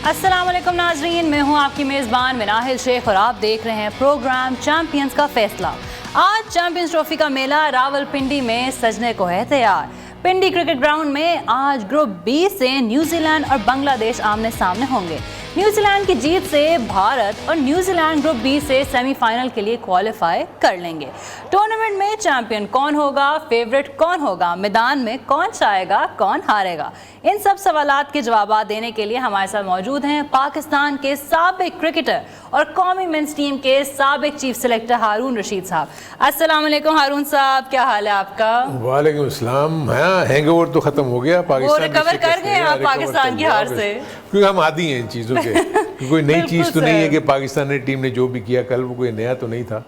अस्सलाम वालेकुम नाजरीन, मैं हूं आपकी मेज़बान मिनाहिल शेख और आप देख रहे हैं प्रोग्राम चैंपियंस का फैसला। आज चैंपियंस ट्रॉफी का मेला रावलपिंडी में सजने को है तैयार। पिंडी क्रिकेट ग्राउंड में आज ग्रुप बी से न्यूजीलैंड और बांग्लादेश आमने सामने होंगे। न्यूजीलैंड की जीत से भारत और न्यूजीलैंड ग्रुप बी से सेमीफाइनल के लिए क्वालिफाई कर लेंगे। टूर्नामेंट में चैंपियन कौन होगा, फेवरेट कौन होगा, मैदान में कौन छाएगा, कौन हारेगा, इन सब सवालात के जवाब देने के लिए हमारे साथ मौजूद हैं पाकिस्तान के साबिक क्रिकेटर और कौमी मेंस टीम के साबिक चीफ सिलेक्टर हारून रशीद साहब। अस्सलाम वालेकुम हारून साहब, क्या हाल है आपका? वालेकुम अस्सलाम। हाँ, हैंगओवर तो खत्म हो गया, पाकिस्तान वो रिकवर कर गए आप पाकिस्तान की हार से, क्योंकि हम आदी हैं इन चीज़ों के। कोई नई चीज़ तो नहीं है कि पाकिस्तानी टीम ने जो भी किया कल वो कोई नया तो नहीं था,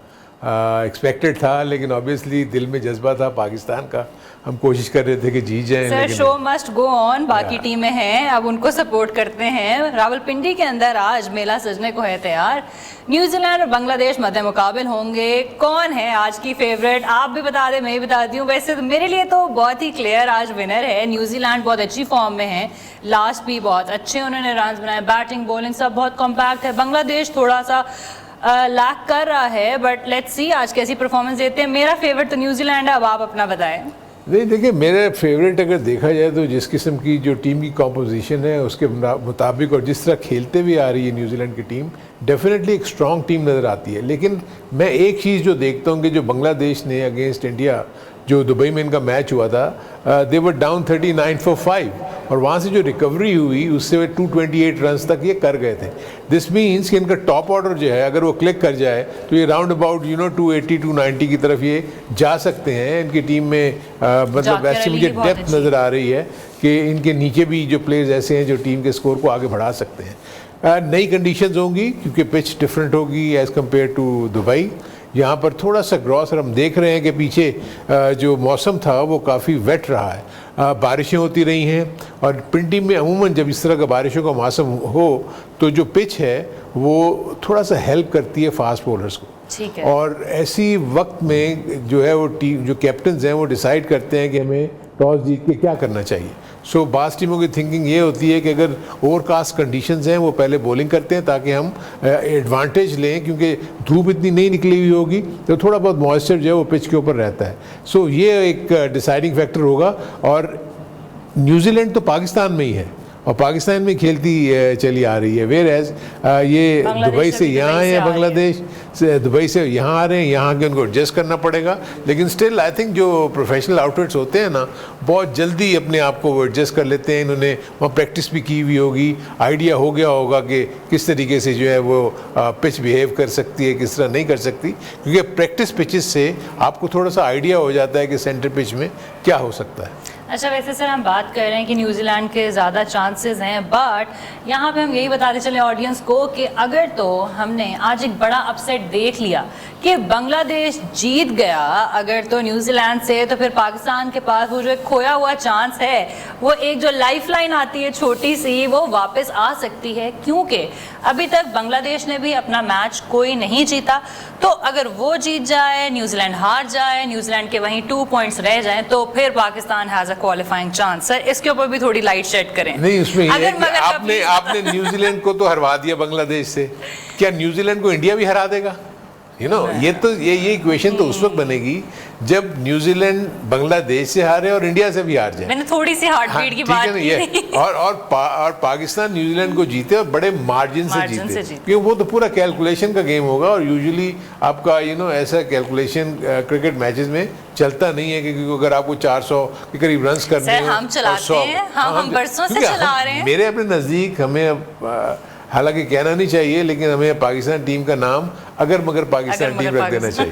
एक्सपेक्टेड था, लेकिन ऑब्वियसली दिल में जज्बा था पाकिस्तान का। हम कोशिश कर रहे थे कि जीत जाएं। Sir show must go on, बाकी टीमें हैं, अब उनको सपोर्ट करते हैं। रावलपिंडी के अंदर आज मेला सजने को है तैयार। न्यूजीलैंड और बांग्लादेश मध्य मुकाबिल होंगे। कौन है आज की फेवरेट, आप भी बता दें, मैं भी बताती हूँ। वैसे तो मेरे लिए तो बहुत ही क्लियर आज विनर है। न्यूजीलैंड बहुत अच्छी फॉर्म में है, लास्ट भी बहुत अच्छे उन्होंने रन बनाए, बैटिंग बॉलिंग सब बहुत कॉम्पैक्ट है। बांग्लादेश थोड़ा सा लैक कर रहा है, बट लेट्स सी आज कैसी परफॉर्मेंस देते हैं। मेरा फेवरेट तो न्यूजीलैंड है, अब आप अपना बताएं। नहीं, देखिए मेरे फेवरेट अगर देखा जाए तो जिस किस्म की जो टीम की कॉम्पोजिशन है उसके मुताबिक और जिस तरह खेलते हुए आ रही है न्यूजीलैंड की टीम, डेफिनेटली एक स्ट्रॉन्ग टीम नज़र आती है। लेकिन मैं एक चीज़ जो देखता हूँ कि जो बांग्लादेश ने अगेंस्ट इंडिया जो दुबई में इनका मैच हुआ था, दे वर डाउन 39 for 5 और वहाँ से जो रिकवरी हुई उससे वे 228 रन्स तक ये कर गए थे। दिस मीन्स कि इनका टॉप ऑर्डर जो है अगर वो क्लिक कर जाए तो ये राउंड अबाउट 280 290 की तरफ ये जा सकते हैं। इनकी टीम में मतलब वैसे मुझे डेप्थ नज़र आ रही है कि इनके नीचे भी जो प्लेयर्स ऐसे हैं जो टीम के स्कोर को आगे बढ़ा सकते हैं। नई कंडीशंस होंगी क्योंकि पिच डिफरेंट होगी एज़ कम्पेयर टू दुबई। यहाँ पर थोड़ा सा ग्रॉस, और हम देख रहे हैं कि पीछे जो मौसम था वो काफ़ी वेट रहा है, बारिशें होती रही हैं और पिंडी में अमूमन जब इस तरह का बारिशों का मौसम हो तो जो पिच है वो थोड़ा सा हेल्प करती है फास्ट बॉलर्स को। ठीक है। और ऐसी वक्त में जो है वो टीम जो कैप्टन्स हैं वो डिसाइड करते हैं कि हमें टॉस जीत के क्या करना चाहिए। सो बास टीमों की थिंकिंग ये होती है कि अगर ओवरकास्ट कंडीशंस हैं वो पहले बॉलिंग करते हैं ताकि हम एडवांटेज लें, क्योंकि धूप इतनी नहीं निकली हुई होगी तो थोड़ा बहुत मॉइस्चर जो है वो पिच के ऊपर रहता है। सो ये एक डिसाइडिंग फैक्टर होगा। और न्यूजीलैंड तो पाकिस्तान में ही है और पाकिस्तान में खेलती चली आ रही है, वेयर एज ये दुबई से यहाँ आए हैं, बांग्लादेश से दुबई से यहाँ आ रहे हैं, यहाँ के उनको एडजस्ट करना पड़ेगा। लेकिन स्टिल आई थिंक जो प्रोफेशनल आउटफिट्स होते हैं ना बहुत जल्दी अपने आप को वो एडजस्ट कर लेते हैं। इन्होंने वहाँ प्रैक्टिस भी की हुई होगी, आइडिया हो गया होगा कि किस तरीके से जो है वो पिच बिहेव कर सकती है, किस तरह नहीं कर सकती, क्योंकि प्रैक्टिस पिचेस से आपको थोड़ा सा आइडिया हो जाता है कि सेंटर पिच में क्या हो सकता है। अच्छा, वैसे सर हम बात कर रहे हैं कि न्यूजीलैंड के ज़्यादा चांसेस हैं, बट यहाँ पे हम यही बताते चले ऑडियंस को कि अगर तो हमने आज एक बड़ा अपसेट देख लिया कि बांग्लादेश जीत गया अगर तो न्यूजीलैंड से, तो फिर पाकिस्तान के पास वो जो एक खोया हुआ चांस है, वो एक जो लाइफलाइन आती है छोटी सी, वो वापस आ सकती है, क्योंकि अभी तक बांग्लादेश ने भी अपना मैच कोई नहीं जीता। तो अगर वो जीत जाए, न्यूजीलैंड हार जाए, न्यूजीलैंड के वहीं 2 पॉइंट्स रह जाएं, तो फिर Pakistan has a qualifying chance. Sir इसके ऊपर भी थोड़ी लाइट शेड करें। नहीं, उसमें आपने न्यूजीलैंड को तो हरवा दिया बांग्लादेश से, क्या न्यूजीलैंड को इंडिया भी हरा देगा? ये इक्वेशन तो उस वक्त बनेगी जब न्यूजीलैंड बांग्लादेश से हारे और इंडिया से भी हार जाए। मैंने थोड़ी सी हार्ट बीट की बात की। और पाकिस्तान न्यूजीलैंड को जीते और बड़े मार्जिन से जीते, क्योंकि वो तो पूरा कैलकुलेशन का गेम होगा और यूजुअली आपका ऐसा कैलकुलेशन क्रिकेट मैचेस में चलता नहीं है, क्योंकि अगर आपको 400 के करीब रन्स करने हैं, हम चलाते हैं, हम बरसों से चला रहे हैं। मेरे अपने नज़दीक हमें हालांकि कहना नहीं चाहिए, लेकिन हमें पाकिस्तान टीम का नाम अगर मगर पाकिस्तान टीम रख देना चाहिए,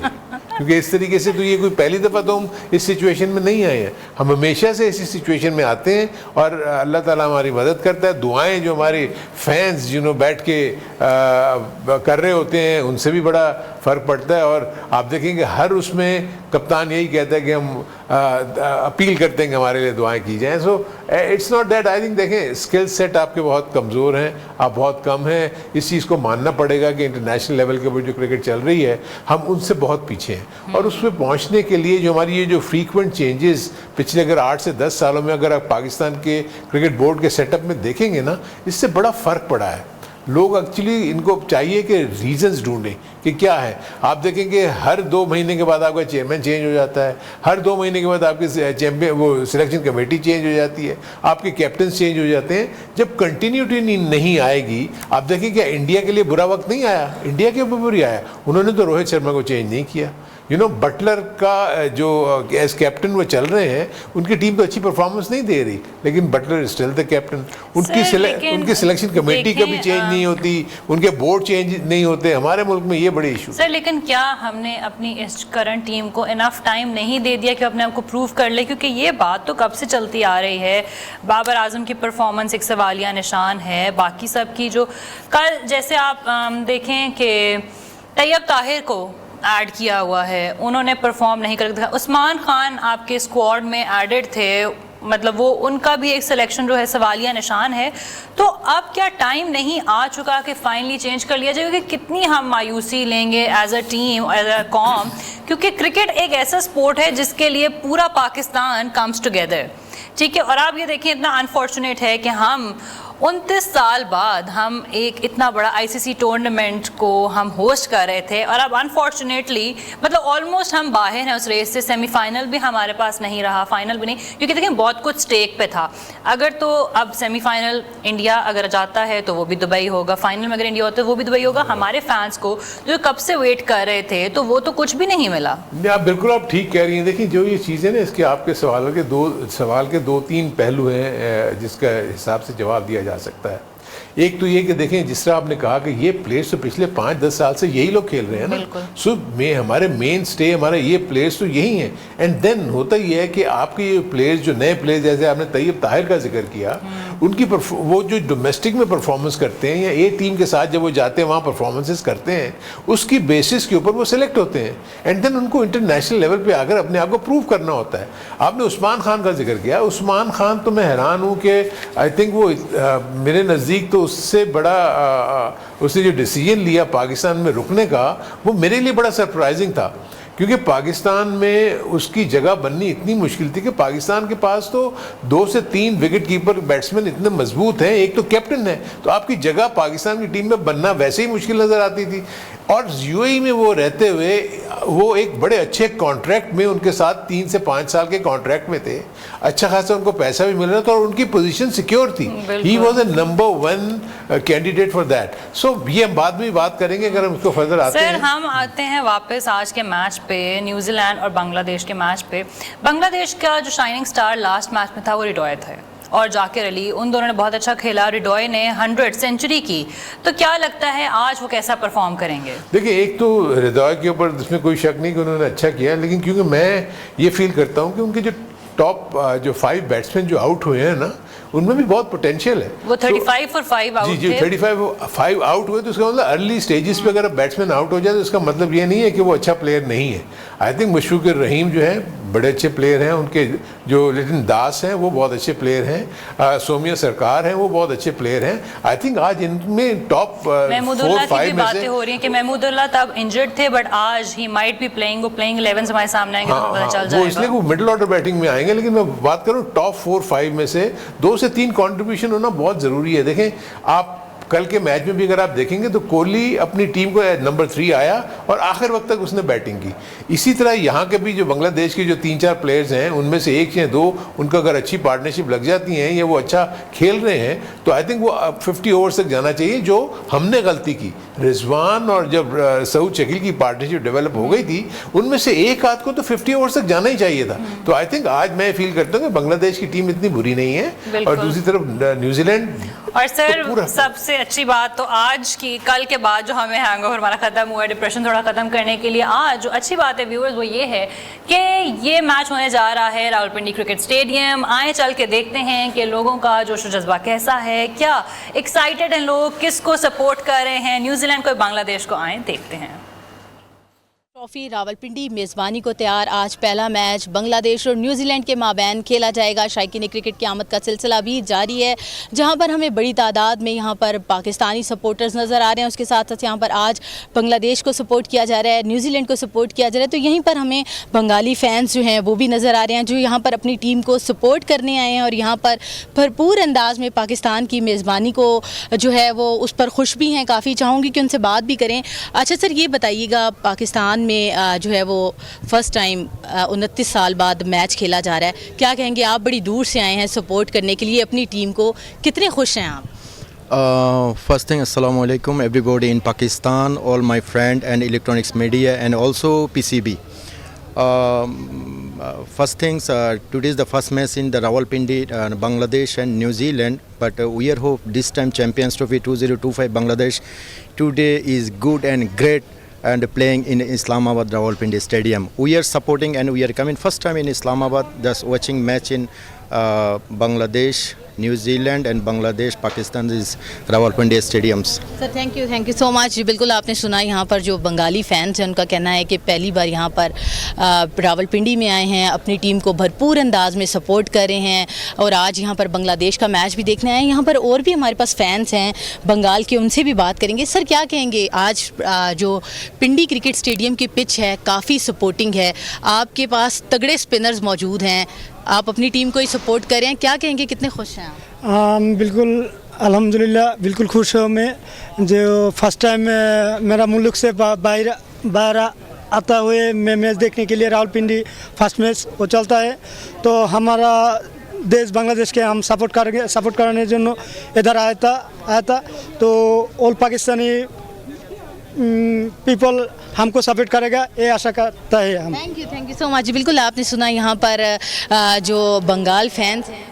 क्योंकि इस तरीके से तो ये कोई पहली दफ़ा तो हम इस सिचुएशन में नहीं आए हैं। हम हमेशा से इसी सिचुएशन में आते हैं और अल्लाह ताला हमारी मदद करता है। दुआएं जो हमारे फैंस बैठ के कर रहे होते हैं, उनसे भी बड़ा फ़र्क पड़ता है। और आप देखेंगे हर उसमें कप्तान यही कहता है कि हम अपील करते हैं कि हमारे लिए दुआएं की जाएं। So it's not that, I think देखें स्किल सेट आपके बहुत कमज़ोर हैं, आप बहुत कम हैं, इस चीज़ को मानना पड़ेगा कि इंटरनेशनल लेवल के ऊपर जो क्रिकेट चल रही है हम उनसे बहुत पीछे हैं। और उस पर पहुँचने के लिए जो हमारी ये जो फ्रीक्वेंट चेंजेस पिछले अगर 8 से 10 सालों में अगर आप पाकिस्तान के क्रिकेट बोर्ड के सेटअप में देखेंगे ना, इससे बड़ा फ़र्क पड़ा है। लोग एक्चुअली इनको चाहिए कि रीजंस ढूंढें कि क्या है। आप देखेंगे हर 2 महीने के बाद आपका चेयरमैन चेंज हो जाता है, हर 2 महीने के बाद आपकी चैंपियन वो सिलेक्शन कमेटी चेंज हो जाती है, आपके कैप्टन चेंज हो जाते हैं। जब कंटिन्यूटी नहीं आएगी, आप देखें क्या इंडिया के लिए बुरा वक्त नहीं आया, इंडिया के ऊपर बुरी आया। उन्होंने तो रोहित शर्मा को चेंज नहीं किया। बटलर का जो एज कैप्टन वो चल रहे हैं, उनकी टीम तो अच्छी परफॉर्मेंस नहीं दे रही, लेकिन बटलर स्टिल द कैप्टन। उनकी सिलेक्शन कमेटी कभी चेंज नहीं होती, उनके बोर्ड चेंज नहीं होते। हमारे मुल्क में ये बड़े इशू। सर लेकिन क्या हमने अपनी इस करंट टीम को इनफ टाइम नहीं दे दिया कि अपने आप को प्रूव कर ले? क्योंकि ये बात तो कब से चलती आ रही है। बाबर आजम की परफॉर्मेंस एक सवालिया निशान है, बाकी सब की जो कल जैसे आप देखें कि तैयब ताहिर को ऐड किया हुआ है, उन्होंने परफॉर्म नहीं कर दिखा। उस्मान खान आपके स्क्वाड में एडेड थे, मतलब वो उनका भी एक सिलेक्शन जो है सवालिया निशान है। तो अब क्या टाइम नहीं आ चुका कि फाइनली चेंज कर लिया जाए? क्योंकि कितनी हम मायूसी लेंगे as a team, as a कॉम, क्योंकि क्रिकेट एक ऐसा स्पोर्ट है जिसके लिए पूरा पाकिस्तान कम्स टुगेदर, ठीक है। और आप ये देखें इतना अनफॉर्चुनेट है कि हम 29 साल बाद हम एक इतना बड़ा आईसीसी टूर्नामेंट को हम होस्ट कर रहे थे, और अब अनफॉर्चुनेटली मतलब ऑलमोस्ट हम बाहर हैं उस रेस से। सेमीफाइनल भी हमारे पास नहीं रहा, फाइनल भी नहीं, क्योंकि देखें बहुत कुछ स्टेक पे था। अगर तो अब सेमीफाइनल इंडिया अगर जाता है तो वो भी दुबई होगा, फाइनल में अगर इंडिया होता है वो भी दुबई होगा। हमारे फैंस को जो कब से वेट कर रहे थे तो वो तो कुछ भी नहीं मिला। आप बिल्कुल आप ठीक कह रही हैं। देखिए जो ये चीज़ें ना, इसके आपके सवाल के 2-3 पहलू हैं जिसका हिसाब से जवाब दिया जा सकता है। एक तो ये कि देखें जिस तरह आपने कहा कि ये प्लेयर्स तो पिछले 5-10 साल से यही लोग खेल रहे हैं ना, सो हमारे मेन स्टे हमारे ये प्लेयर्स तो यही हैं। एंड देन होता ये है कि आपके ये प्लेयर्स जो नए प्लेयर्स, जैसे आपने तैयब ताहिर का जिक्र किया, उनकी वो जो डोमेस्टिक में परफॉर्मेंस करते हैं या ए टीम के साथ जब वो जाते हैं वहाँ परफॉर्मेंसेस करते हैं, उसकी बेसिस के ऊपर वो सिलेक्ट होते हैं। एंड देन उनको इंटरनेशनल लेवल पे आकर अपने आप को प्रूव करना होता है। आपने उस्मान खान का जिक्र किया, उस्मान खान तो मैं हैरान हूँ कि आई थिंक वो मेरे नज़दीक तो उससे बड़ा उसने जो डिसीजन लिया पाकिस्तान में रुकने का, वो मेरे लिए बड़ा सरप्राइजिंग था। क्योंकि पाकिस्तान में उसकी जगह बननी इतनी मुश्किल थी कि पाकिस्तान के पास तो 2 से 3 विकेट कीपर बैट्समैन इतने मजबूत हैं, एक तो कैप्टन है, तो आपकी जगह पाकिस्तान की टीम में बनना वैसे ही मुश्किल नज़र आती थी। और यूएई में वो रहते हुए वो एक बड़े अच्छे कॉन्ट्रैक्ट में उनके साथ 3 से 5 साल के कॉन्ट्रैक्ट में थे, अच्छा खासा उनको पैसा भी मिल रहा था और उनकी पोजीशन सिक्योर थी। He was a number 1 candidate for that. So ये हम बाद में बात करेंगे अगर हम उसको फर्दर आते हैं। सर हम आते हैं वापस आज के मैच पे, न्यूजीलैंड और बांग्लादेश के मैच पे। बांग्लादेश का जो शाइनिंग स्टार लास्ट मैच में था वो रिडॉय था और जाकिर अली, उन दोनों ने बहुत अच्छा खेला। रिडॉय ने 100 सेंचुरी की, तो क्या लगता है आज वो कैसा परफॉर्म करेंगे? देखिए एक तो रिडॉय के ऊपर इसमें कोई शक नहीं कि उन्होंने अच्छा किया, लेकिन क्योंकि मैं ये फील करता हूँ कि उनके जो टॉप जो 5 बैट्समैन जो आउट हुए हैं ना, उनमें भी बहुत पोटेंशियल है। वो 35 फॉर 5 आउट थे। जी 35 आउट हुए, तो उसका मतलब अर्ली स्टेजेस पे अगर बैट्समैन आउट हो जाए तो उसका मतलब ये नहीं है कि वो अच्छा प्लेयर नहीं है। आई थिंक मुशफिकुर रहीम जो है बड़े अच्छे प्लेयर हैं, उनके जो लिटिन दास हैं वो बहुत अच्छे प्लेयर हैं, सोमिया सरकार हैं वो बहुत अच्छे प्लेयर हैं। आई थिंक आज इनमें टॉप 4-5 में से हो रही है कि महमूदुल्लाह तब इंजर्ड थे, बट आज ही माइट बी प्लेइंग, वो प्लेइंग 11 हमारे सामने आएंगे तो पता चल जाएगा। वो इसलिए वो मिडिल ऑर्डर बैटिंग में आएंगे, लेकिन मैं बात करूं टॉप 4-5 में से 2 से 3 कंट्रीब्यूशन होना बहुत ज़रूरी है। देखें आप कल के मैच में भी अगर आप देखेंगे तो कोहली अपनी टीम को नंबर 3 आया और आखिर वक्त तक उसने बैटिंग की। इसी तरह यहाँ के भी जो बांग्लादेश के जो 3-4 प्लेयर्स हैं उनमें से 1 या 2 उनका अगर अच्छी पार्टनरशिप लग जाती हैं या वो अच्छा खेल रहे हैं तो आई थिंक वो 50 ओवर्स तक जाना चाहिए, जो हमने गलती की। रिजवान और जब सऊद शकील की पार्टनरशिप डेवलप हो गई थी उनमें से एक आध को तो 50 ओवर्स तक जाना ही चाहिए था। तो आई थिंक आज मैं फील करता हूँ कि बांग्लादेश की टीम इतनी बुरी नहीं है। और दूसरी तरफ न्यूजीलैंड। और सर तो सबसे अच्छी बात तो आज की, कल के बाद जो हमें हैंगओवर हमारा खत्म हुआ है, डिप्रेशन थोड़ा खत्म करने के लिए आज जो अच्छी बात है व्यूअर्स वो ये है कि ये मैच होने जा रहा है रावलपिंडी क्रिकेट स्टेडियम। आए चल के देखते हैं कि लोगों का जोश और जज्बा कैसा है, क्या एक्साइटेड हैं लोग, किसको सपोर्ट कर रहे हैं, न्यूजीलैंड को बांग्लादेश को, आए देखते हैं। ट्रॉफी रावलपिंडी मेज़बानी को तैयार। आज पहला मैच बांग्लादेश और न्यूजीलैंड के माबैन खेला जाएगा। शायकीन क्रिकेट की आमद का सिलसिला भी जारी है, जहां पर हमें बड़ी तादाद में यहां पर पाकिस्तानी सपोर्टर्स नज़र आ रहे हैं। उसके साथ साथ यहां पर आज बांग्लादेश को सपोर्ट किया जा रहा है, न्यूजीलैंड को सपोर्ट किया जा रहा है। तो यहीं पर हमें बंगाली फ़ैन्स जो हैं वो भी नज़र आ रहे हैं, जो यहाँ पर अपनी टीम को सपोर्ट करने आए हैं और यहाँ पर भरपूर अंदाज में पाकिस्तान की मेज़बानी को जो है वो उस पर खुश भी हैं काफ़ी। चाहूँगी कि उनसे बात भी करें। अच्छा सर, ये बताइएगा, पाकिस्तान में जो है वो फर्स्ट टाइम 29 साल बाद मैच खेला जा रहा है, क्या कहेंगे आप? बड़ी दूर से आए हैं सपोर्ट करने के लिए अपनी टीम को, कितने खुश हैं आप? First thing, Assalamu alaikum everybody in Pakistan, all my friend and electronics media and also PCB. First things, today is the first match in the Rawalpindi, Bangladesh and New Zealand, but we are hope this time Champions Trophy 2025 Bangladesh today is good and great and playing in Islamabad Rawalpindi Stadium. We are supporting and we are coming first time in Islamabad, just watching match in Bangladesh, New Zealand and Bangladesh, Pakistan is Rawalpindi stadiums. Sir thank you so much. बिल्कुल आपने सुना, यहाँ पर जो Bengali fans हैं उनका कहना है कि पहली बार यहाँ पर रावलपिंडी में आए हैं, अपनी टीम को भरपूर अंदाज में सपोर्ट कर रहे हैं और आज यहाँ पर बांग्लादेश का मैच भी देखने आए हैं। यहाँ पर और भी हमारे पास फ़ैन्स हैं बंगाल के, उनसे भी बात करेंगे। सर क्या कहेंगे, आज जो पिंडी क्रिकेट स्टेडियम की पिच है काफ़ी सपोर्टिंग है, आपके पास तगड़े स्पिनर्स मौजूद हैं, आप अपनी टीम को ही सपोर्ट कर रहे हैं, क्या कहेंगे, कितने खुश हैं आप? बिल्कुल अल्हम्दुलिल्लाह बिल्कुल खुश हूँ मैं, जो फर्स्ट टाइम मेरा मुल्क से बाहर आता हुए मैं मैच देखने के लिए रावलपिंडी फर्स्ट मैच वो चलता है, तो हमारा देश बांग्लादेश के हम सपोर्ट करने जন্য इधर आया था, तो ऑल पाकिस्तानी पीपल हमको सपोर्ट करेगा, ये आशा करता है हम। Thank you so much. बिल्कुल आपने सुना, यहाँ पर जो बंगाल फैंस हैं।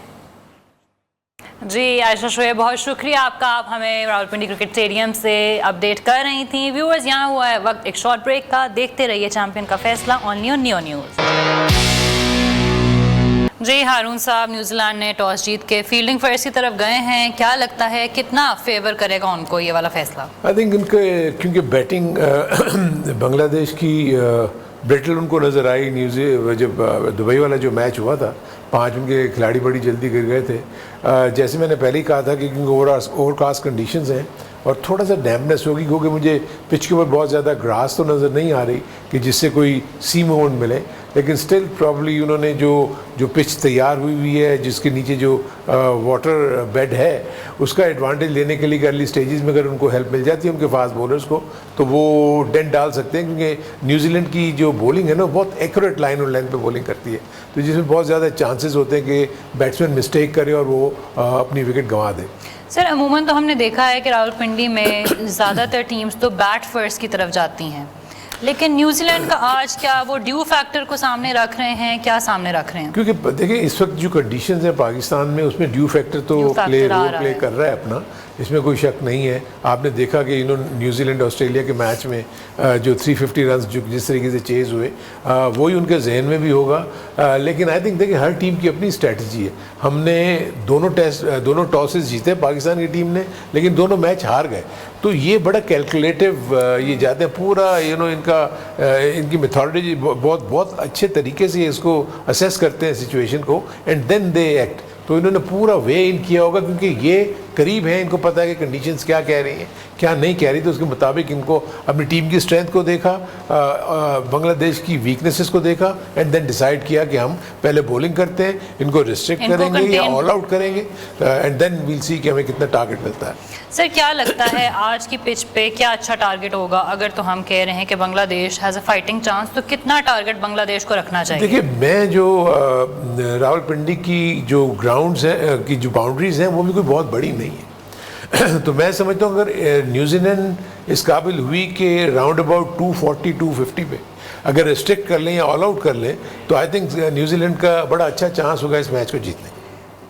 जी आयशा शोएब, बहुत शुक्रिया आपका, आप हमें रावलपिंडी क्रिकेट स्टेडियम से अपडेट कर रही थी। व्यूअर्स, यहाँ हुआ है वक्त एक शॉर्ट ब्रेक का, देखते रहिए चैंपियन का फैसला ओनली ऑन नियो न्यूज़। जी हारून साहब, न्यूजीलैंड ने टॉस जीत के फील्डिंग फर्स्ट की तरफ गए हैं, क्या लगता है कितना फेवर करेगा उनको ये वाला फैसला? आई थिंक उनके, क्योंकि बैटिंग बांग्लादेश की ब्रिटल उनको नज़र आई। जब दुबई वाला जो मैच हुआ था, 5 उनके खिलाड़ी बड़ी जल्दी गिर गए थे। जैसे मैंने पहले ही कहा था कि क्योंकि ओवरकास्ट कंडीशंस हैं और थोड़ा सा डैम्पनेस होगी, क्योंकि मुझे पिच के ऊपर बहुत ज़्यादा ग्रास तो नज़र नहीं आ रही कि जिससे कोई सी मूवमेंट मिले, लेकिन स्टिल प्रॉब्ली उन्होंने जो पिच तैयार हुई है, जिसके नीचे जो वाटर बेड है, उसका एडवांटेज लेने के लिए अर्ली स्टेजेस में अगर उनको हेल्प मिल जाती है उनके फास्ट बॉलर्स को, तो वो डेंट डाल सकते हैं। क्योंकि न्यूजीलैंड की जो बॉलिंग है ना, बहुत एक्यूरेट लाइन और लेंथ पे बॉलिंग करती है, तो जिसमें बहुत ज़्यादा चांसेस होते हैं कि बैट्समैन मिस्टेक करे और वो अपनी विकेट गंवा दे। सर अमूमन तो हमने देखा है कि रावलपिंडी में ज़्यादातर टीम्स तो बैट फर्स्ट की तरफ जाती हैं, लेकिन न्यूजीलैंड का आज क्या वो ड्यू फैक्टर को सामने रख रहे हैं, क्या सामने रख रहे हैं? क्योंकि देखिए इस वक्त जो कंडीशंस हैं पाकिस्तान में, उसमें ड्यू फैक्टर तो रोल प्ले कर रहा है अपना, इसमें कोई शक नहीं है। आपने देखा कि न्यूजीलैंड ऑस्ट्रेलिया के मैच में जो 350 रन जो जिस तरीके से चेज़ हुए, वही उनके जहन में भी होगा। लेकिन आई थिंक देखिए हर टीम की अपनी स्ट्रेटजी है। हमने दोनों टॉसेस जीते पाकिस्तान की टीम ने, लेकिन दोनों मैच हार गए, तो ये बड़ा कैलकुलेटिव ये जाते हैं पूरा, इनकी मेथोडोलॉजी बहुत अच्छे तरीके से इसको असेस करते हैं सिचुएशन को, एंड देन दे एक्ट। तो इन्होंने पूरा वे इन किया होगा, क्योंकि ये करीब है, इनको पता है कि कंडीशंस क्या कह रही हैं क्या नहीं कह रही, तो उसके मुताबिक इनको अपनी टीम की स्ट्रेंथ को देखा, बांग्लादेश की वीकनेसेस को देखा, एंड देन डिसाइड किया कि हम पहले बॉलिंग करते हैं, इनको रिस्ट्रिक्ट करेंगे या ऑल आउट करेंगे, एंड देन वील सी कि हमें कितना टारगेट मिलता है। सर क्या लगता है आज की पिच पे क्या अच्छा टारगेट होगा? अगर तो हम कह रहे हैं कि Bangladesh has a fighting chance, तो कितना टारगेट बांग्लादेश को रखना चाहिए? देखिए, मैं जो रावलपिंडी की जो ग्राउंड्स हैं की जो बाउंड्रीज हैं, वो भी कोई बहुत बड़ी नहीं है। तो मैं समझता हूँ अगर न्यूजीलैंड इस काबिल हुई कि राउंड अबाउट 240-250 पे अगर रिस्ट्रिक्ट कर लें या ऑल आउट कर लें, तो आई थिंक न्यूजीलैंड का बड़ा अच्छा चांस होगा इस मैच को जीतने।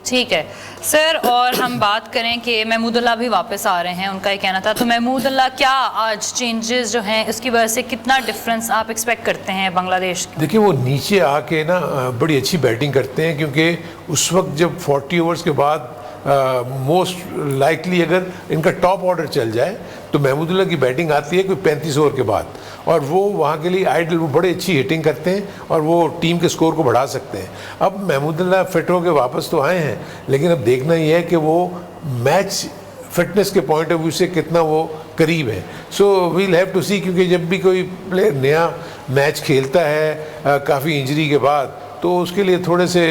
ठीक है सर, और हम बात करें कि महमूदुल्लाह भी वापस आ रहे हैं, उनका ये कहना था, तो महमूदुल्लाह क्या आज चेंजेस जो हैं उसकी वजह से कितना डिफरेंस आप एक्सपेक्ट करते हैं बांग्लादेश? देखिए, वो नीचे आके ना बड़ी अच्छी बैटिंग करते हैं, क्योंकि उस वक्त जब 40 ओवर्स के बाद मोस्ट लाइकली अगर इनका टॉप ऑर्डर चल जाए तो महमूदुल्लाह की बैटिंग आती है कोई 35 ओवर के बाद, और वो वहाँ के लिए आइडल, वो बड़े अच्छी हिटिंग करते हैं और वो टीम के स्कोर को बढ़ा सकते हैं। अब महमूदुल्लाह फिट होकर वापस तो आए हैं, लेकिन अब देखना ही है कि वो मैच फिटनेस के पॉइंट ऑफ व्यू से कितना वो करीब है। सो वील हैव टू सी, क्योंकि जब भी कोई प्लेयर नया मैच खेलता है काफ़ी इंजरी के बाद, तो उसके लिए थोड़े से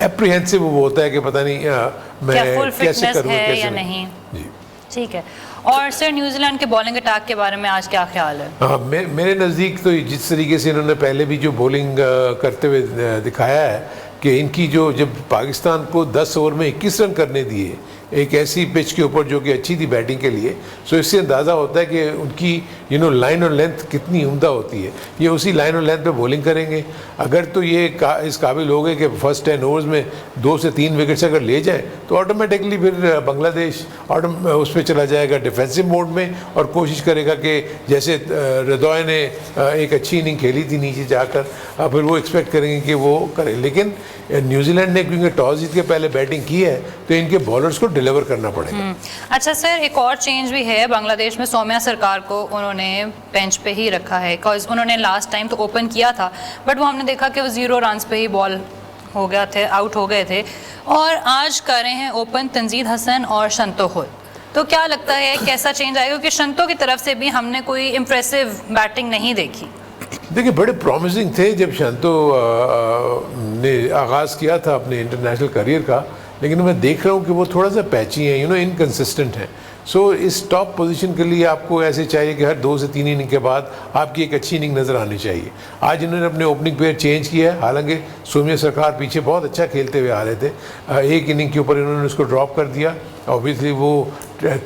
एप्रीहेंसिव वो होता है कि पता नहीं मैं कैसे करूँ कैसे नहीं। जी ठीक है। और सर न्यूजीलैंड के बॉलिंग अटैक के बारे में आज क्या ख्याल है? हाँ, मेरे नज़दीक तो जिस तरीके से इन्होंने पहले भी जो बॉलिंग करते हुए दिखाया है कि इनकी जो, जब पाकिस्तान को 10 ओवर में 21 रन करने दिए एक ऐसी पिच के ऊपर जो कि अच्छी थी बैटिंग के लिए, सो इससे अंदाज़ा होता है कि उनकी लाइन और लेंथ कितनी उम्दा होती है। ये उसी लाइन और लेंथ पे बॉलिंग करेंगे। अगर तो ये इस काबिल हो गए कि फर्स्ट 10 ओवर्स में 2 से 3 विकेट्स अगर ले जाए तो ऑटोमेटिकली फिर बांग्लादेश उस पर चला जाएगा डिफेंसिव मोड में और कोशिश करेगा कि जैसे रदौय ने एक अच्छी इनिंग खेली थी नीचे जाकर, फिर वो एक्सपेक्ट करेंगे कि वो करें। लेकिन न्यूजीलैंड ने क्योंकि टॉस जीत के पहले बैटिंग की है तो इनके बॉलर्स को डिलीवर करना पड़ेगा। अच्छा सर, एक और चेंज भी है बांग्लादेश में। सौम्या सरकार को उन्होंने बेंच पे ही रखा है, बिकॉज उन्होंने लास्ट टाइम तो ओपन किया था, बट वो हमने देखा कि वो 0 रन पे ही बॉल हो गया थे, आउट हो गए थे। और आज कर रहे हैं ओपन तंजीद हसन और शंतो खुद। तो क्या लगता है कैसा चेंज आएगा, क्योंकि शंतो की तरफ से भी हमने कोई इम्प्रेसिव बैटिंग नहीं देखी। देखिए, बड़े प्रॉमिसिंग थे जब शंतो ने आगाज़ किया था अपने इंटरनेशनल करियर का, लेकिन मैं देख रहा हूँ कि वो थोड़ा सा पैची हैं, इनकंसिस्टेंट हैं। सो इस टॉप पोजीशन के लिए आपको ऐसे चाहिए कि हर 2 से 3 इनिंग के बाद आपकी एक अच्छी इनिंग नज़र आनी चाहिए। आज इन्होंने अपने ओपनिंग पेयर चेंज किया है, हालांकि सौम्या सरकार पीछे बहुत अच्छा खेलते हुए आ रहे थे। एक इनिंग के ऊपर इन्होंने उसको ड्रॉप कर दिया। ऑब्वियसली वो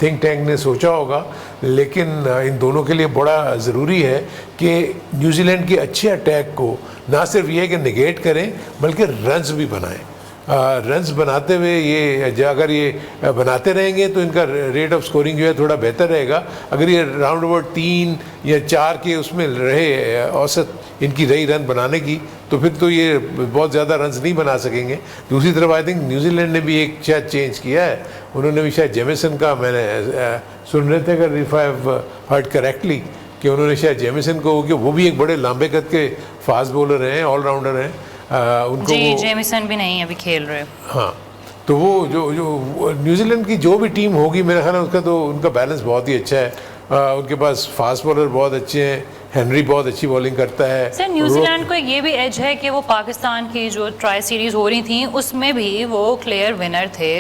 थिंक टैंक ने सोचा होगा, लेकिन इन दोनों के लिए बड़ा ज़रूरी है कि न्यूजीलैंड के अच्छे अटैक को ना सिर्फ ये कि निगेट करें बल्कि रन्स भी बनाएं। रन्स बनाते हुए ये अगर ये बनाते रहेंगे तो इनका रेट ऑफ स्कोरिंग जो है थोड़ा बेहतर रहेगा। अगर ये राउंड अबाउट 3 या 4 के उसमें रहे औसत इनकी रही रन बनाने की, तो फिर तो ये बहुत ज़्यादा रन्स नहीं बना सकेंगे। दूसरी तरफ आई थिंक न्यूजीलैंड ने भी एक शायद चेंज किया है, उन्होंने भी शायद जेमिसन का, मैंने सुन रहे थे अगर if I have heard correctly कि उन्होंने शायद जेमिसन को, कि वो भी एक बड़े लंबे कद के फास्ट बॉलर हैं, ऑलराउंडर हैं, उनको जी जेमिसन भी नहीं अभी खेल रहे। हाँ, तो वो जो न्यूजीलैंड की जो भी टीम होगी मेरा ख्याल है उसका तो उनका बैलेंस बहुत ही अच्छा है। उनके पास फास्ट बॉलर बहुत अच्छे हैं, हेनरी बहुत अच्छी बॉलिंग करता है। सर न्यूजीलैंड को ये भी एज है कि वो पाकिस्तान की जो ट्राई सीरीज़ हो रही थी उसमें भी वो क्लियर विनर थे।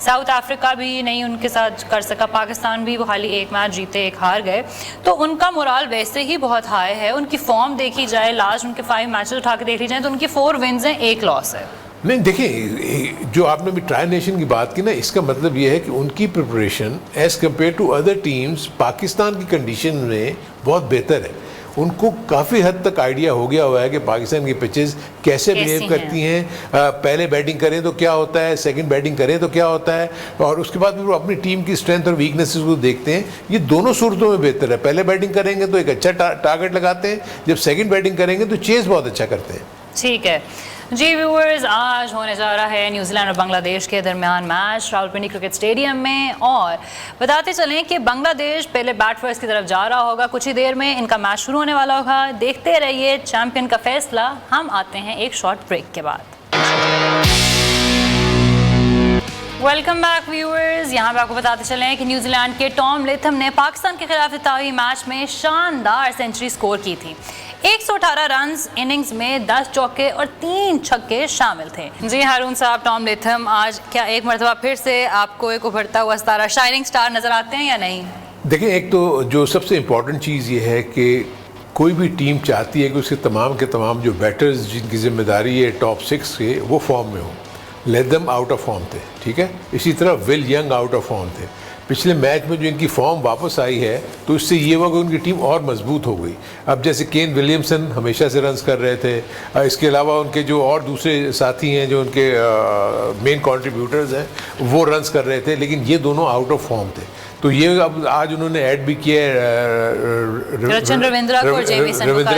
साउथ अफ्रीका भी नहीं उनके साथ कर सका, पाकिस्तान भी वो खाली एक मैच जीते, एक हार गए, तो उनका मोराल वैसे ही बहुत हाई है। उनकी फॉर्म देखी जाए, लास्ट उनके 5 मैचेस उठा के देख ली जाए तो उनकी 4 विन्स हैं, 1 लॉस है। नहीं, देखिए, जो आपने भी ट्राई नेशन की बात की ना, इसका मतलब ये है कि उनकी preparation as compare to other teams Pakistan की कंडीशन में बहुत बेहतर है। उनको काफ़ी हद तक आइडिया हो गया हुआ है कि पाकिस्तान की पिचेस कैसे बिहेव करती हैं। पहले बैटिंग करें तो क्या होता है, सेकंड बैटिंग करें तो क्या होता है, और उसके बाद फिर वो अपनी टीम की स्ट्रेंथ और वीकनेसेस को देखते हैं। ये दोनों सूरतों में बेहतर है। पहले बैटिंग करेंगे तो एक अच्छा टारगेट लगाते हैं, जब सेकंड बैटिंग करेंगे तो चेस बहुत अच्छा करते हैं। ठीक है जी व्यूअर्स, आज होने जा रहा है न्यूजीलैंड और बांग्लादेश के दरमियान मैच रावलपिंडी क्रिकेट स्टेडियम में, और बताते चलें कि बांग्लादेश पहले बैट फर्स्ट की तरफ जा रहा होगा। कुछ ही देर में इनका मैच शुरू होने वाला होगा। देखते रहिए चैंपियन का फैसला। हम आते हैं एक शॉर्ट ब्रेक के बाद। Welcome back viewers. यहाँ पे आपको बताते चलें कि न्यूजीलैंड के टॉम लेथम ने पाकिस्तान के खिलाफ इफ्ताही मैच में शानदार सेंचुरी स्कोर की थी। 118 रन्स इनिंग्स में 10 चौके और 3 छक्के शामिल थे। जी हारून साहब, टॉम लेथम आज क्या एक मरतबा फिर से आपको एक उभरता हुआ सितारा, शाइनिंग स्टार नज़र आते हैं या नहीं? देखिए, एक तो जो सबसे इम्पॉर्टेंट चीज़ ये है कि कोई भी टीम चाहती है कि उसके तमाम के तमाम जो बैटर्स जिनकी जिम्मेदारी है टॉप 6 के, वो फॉर्म में हो। लेथम आउट ऑफ फॉर्म थे, ठीक है। इसी तरह will young out of form थे। पिछले मैच में जो इनकी फॉर्म वापस आई है तो इससे ये हुआ कि उनकी टीम और मजबूत हो गई। अब जैसे केन विलियमसन हमेशा से रन्स कर रहे थे, इसके अलावा उनके जो और दूसरे साथी हैं जो उनके मेन कंट्रीब्यूटर्स हैं वो रन्स कर रहे थे, लेकिन ये दोनों आउट ऑफ फॉर्म थे। तो ये अब आज उन्होंने ऐड भी किया है, रविंद्रा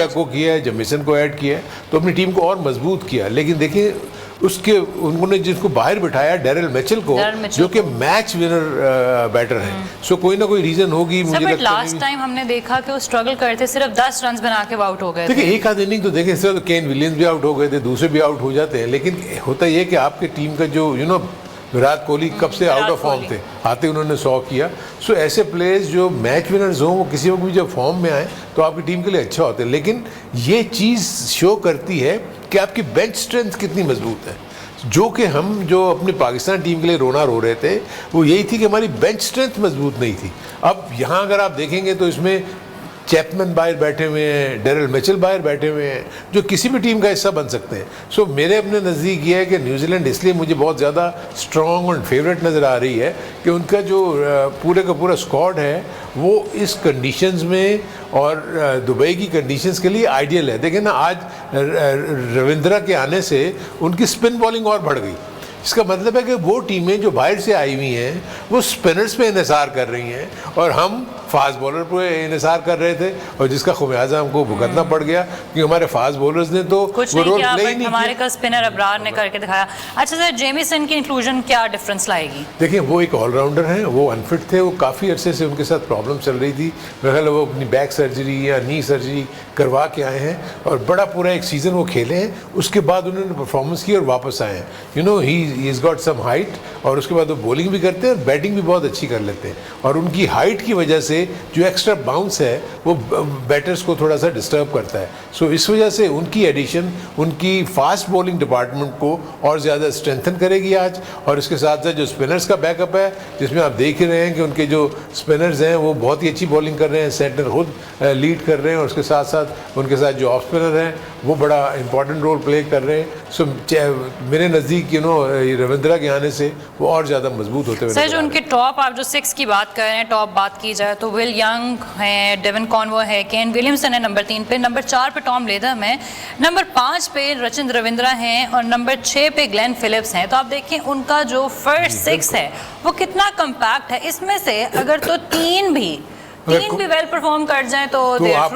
को किया है, जेमिसन को ऐड किया है, तो अपनी टीम को और मजबूत किया। लेकिन देखिए उसके उन्होंने जिसको बाहर बिठाया डेरिल मिचेल को, जो कि मैच विनर बैटर है। सो कोई ना कोई रीजन होगी। मुझे लगता है लास्ट टाइम हमने देखा कि वो स्ट्रगल करते, सिर्फ 10 रन बना के आउट हो गए। देखिए एक आध इनिंग तो देखें, सिर्फ केन विलियम्स भी आउट हो गए थे, दूसरे भी आउट हो जाते हैं, लेकिन होता ये कि आपके टीम का जो विराट कोहली कब से आउट ऑफ फॉर्म थे, आते उन्होंने 100 किया। सो ऐसे प्लेयर्स जो मैच विनर्स हों वो किसी को भी जब फॉर्म में आए तो आपकी टीम के लिए अच्छा होता है। लेकिन ये चीज़ शो करती है कि आपकी बेंच स्ट्रेंथ कितनी मजबूत है। जो कि हम जो अपनी पाकिस्तान टीम के लिए रोना रो रहे थे वो यही थी कि हमारी बेंच स्ट्रेंथ मजबूत नहीं थी। अब यहाँ अगर आप देखेंगे तो इसमें चैपमैन बाहर बैठे हुए हैं, डेरिल मिचेल बाहर बैठे हुए हैं, जो किसी भी टीम का हिस्सा बन सकते हैं। सो मेरे अपने नज़दीक ये है कि न्यूजीलैंड इसलिए मुझे बहुत ज़्यादा स्ट्रॉन्ग और फेवरेट नज़र आ रही है कि उनका जो पूरे का पूरा स्क्वाड है वो इस कंडीशंस में और दुबई की कंडीशंस के लिए आइडियल है। देखें ना, आज रविंद्रा के आने से उनकी स्पिन बॉलिंग और बढ़ गई। इसका मतलब है कि वो टीमें जो बाहर से आई हुई हैं वो स्पिनर्स पे इन्हिसार कर रही हैं और हम फास्ट बॉलर पे इन्हिसार कर रहे थे, और जिसका खुमियाजा हमको भुगतना पड़ गया क्योंकि हमारे फास्ट बॉलर्स ने तो कुछ नहीं किया, बट हमारे का स्पिनर अब्रार ने करके दिखाया। अच्छा सर, जेमिसन की इंक्लूजन क्या डिफरेंस लाएगी? देखिए वो एक ऑलराउंडर हैं, वो अनफिट थे, वो काफ़ी अरसे से उनके साथ प्रॉब्लम चल रही थी। मेरे ख्याल वो अपनी बैक सर्जरी या नी सर्जरी करवा के आए हैं और बड़ा पूरा एक सीज़न वो खेले हैं। उसके बाद उन्होंने परफॉर्मेंस की और वापस आए हैं। He is got some height, और उसके बाद वो बॉलिंग भी करते हैं और बैटिंग भी बहुत अच्छी कर लेते हैं। और उनकी हाइट की वजह से जो एक्स्ट्रा बाउंस है वो बैटर्स को थोड़ा सा डिस्टर्ब करता है। सो इस वजह से उनकी एडिशन उनकी फास्ट बॉलिंग डिपार्टमेंट को और ज़्यादा स्ट्रेंथन करेगी आज। और इसके साथ साथ जो स्पिनर्स का बैकअप है, जिसमें आप देख ही रहे हैं कि उनके जो स्पिनर्स हैं वो बहुत ही अच्छी बॉलिंग कर रहे हैं, सेंटर खुद लीड कर रहे हैं, और उसके साथ साथ उनके साथ जो ऑफ स्पिनर हैं वो बड़ा इंपॉर्टेंट रोल प्ले कर रहे हैं। सो मेरे नज़दीक रविंद्रा के आने से वो और ज़्यादा मजबूत होते हुए। सर जो उनके टॉप, आप जो 6 की बात कर रहे हैं, टॉप बात की जाए तो विल यंग है, डेवन कॉनवो है, केन विलियमसन है नंबर 3 पे, नंबर 4 पे टॉम लेथम है, नंबर 5 पे रचिन रविंद्रा हैं और नंबर 6 पे ग्लेन फिलिप्स हैं। तो आप देखें उनका जो फर्स्ट 6 है वो कितना कम्पैक्ट है। इसमें से अगर तो तीन भी वेल परफॉर्म कर जाएं तो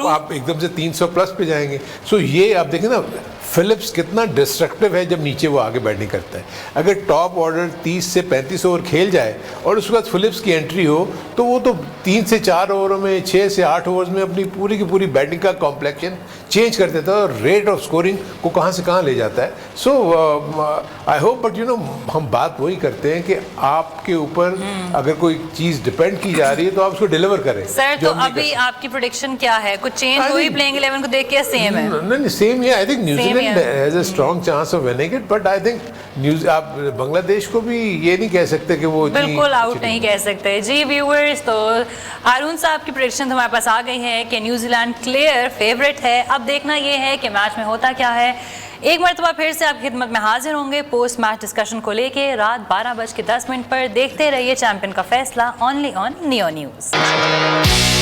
आप एकदम से 300 प्लस पे जाएंगे। सो ये आप देखें ना, फिलिप्स कितना डिस्ट्रक्टिव है जब नीचे वो आगे बैटिंग करता है। अगर टॉप ऑर्डर 30 से 35 ओवर खेल जाए और उसके बाद फिलिप्स की एंट्री हो तो वो तो 3 से 4 ओवरों में, 6 से 8 ओवर्स में अपनी पूरी की पूरी बैटिंग का कॉम्प्लेक्शन चेंज कर देता है और रेट ऑफ स्कोरिंग को कहाँ से कहाँ ले जाता है। सो आई होप, बट हम बात वही करते हैं कि आपके ऊपर अगर कोई चीज़ डिपेंड की जा रही है तो आप उसको डिलीवर करें। सर तो अभी आपकी प्रेडिक्शन क्या है? कुछ चेंज हुई प्लेइंग 11 को देख के? सेम है? नहीं, same he. I think New Zealand has a strong chance of winning it, but I think आप बांग्लादेश को भी ये नहीं कह सकते कि वो बिल्कुल आउट नहीं कह सकते। जी व्यूअर्स, तो अरुण साहब की प्रेडिक्शन हमारे पास आ गई है कि न्यूजीलैंड क्लियर फेवरेट है। अब देखना ये है कि मैच में होता क्या है। एक मरतबा फिर से आपकी खिदमत में हाजिर होंगे पोस्ट मैच डिस्कशन को लेके रात 12:10 पर। देखते रहिए चैंपियन का फैसला, ओनली ऑन नियो न्यूज़।